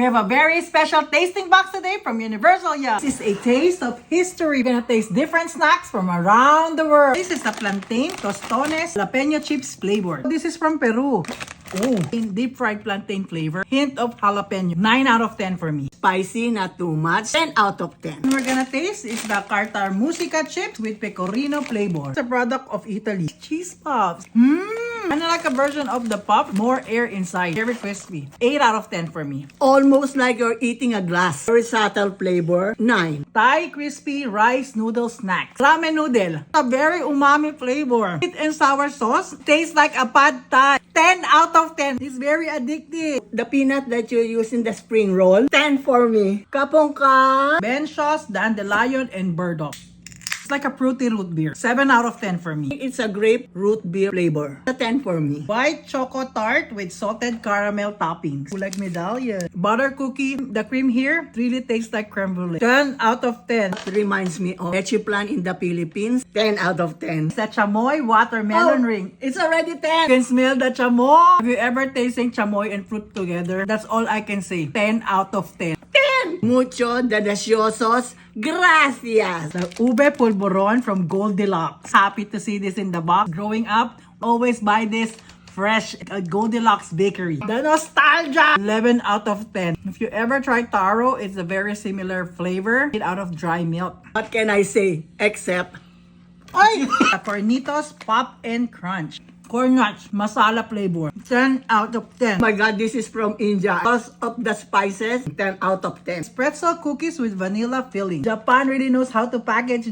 We have a very special tasting box today from Universal Yum. This is a taste of history. We're gonna taste different snacks from around the world. This is the plantain tostones jalapeno chips flavor. This is from Peru. Oh, in deep fried plantain flavor. Hint of jalapeno. 9 out of 10 for me. Spicy, not too much. 10 out of 10. We're gonna taste is the Cartar Musica chips with pecorino flavor. It's a product of Italy. Cheese puffs. Kind of like a version of the puff, more air inside. Very crispy. 8 out of 10 for me. Almost like you're eating a glass. Very subtle flavor. 9. Thai crispy rice noodle snacks. Ramen noodle. A very umami flavor. Sweet and sour sauce. Tastes like a pad thai. 10 out of 10. It's very addictive. The peanut that you use in the spring roll. 10 for me. Kapongka. Ben Shaw's dandelion and burdock. It's like a fruity root beer. 7 out of 10 for me. It's a grape root beer flavor. A 10 for me. White choco tart with salted caramel toppings. Like medallion. Butter cookie. The cream here really tastes like creme brulee. 10 out of 10. It reminds me of leche plan in the Philippines. 10 out of 10. It's a chamoy watermelon ring. It's already You 10. can smell the chamoy. Have you ever tasted chamoy and fruit together? That's all I can say. 10 out of 10. Mucho deliciosos. Gracias. The ube polvoron from Goldilocks. Happy to see this in the box. Growing up, always buy this fresh at Goldilocks Bakery. The nostalgia. 11 out of 10. If you ever try taro, it's a very similar flavor. Made out of dry milk. What can I say? Except Ay! The Cornitos Pop and Crunch. Corn nuts, masala flavor. 10 out of 10. oh my god, this is from India. Because of the spices, 10 out of 10. Pretzel cookies with vanilla filling. Japan really knows how to package.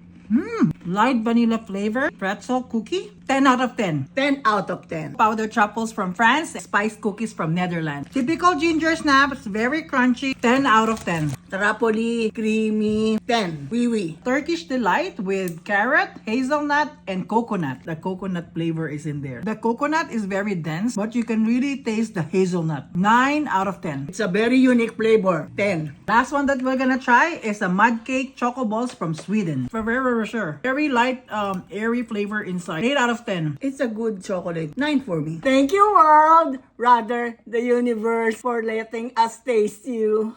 Light vanilla flavor. Pretzel cookie. 10 out of 10. 10 out of 10. Powdered truffles from France. Spiced cookies from Netherlands. Typical ginger snaps. Very crunchy. 10 out of 10. Trapoli, creamy, 10. Wee wee. Turkish delight with carrot, hazelnut, and coconut. The coconut flavor is in there. The coconut is very dense, but you can really taste the hazelnut. 9 out of 10. It's a very unique flavor. 10. Last one that we're gonna try is a mud cake choco balls from Sweden. Ferrero Rocher. Very light, airy flavor inside. 8 out of 10. It's a good chocolate. 9 for me. Thank you, world. Rather, the universe, for letting us taste you.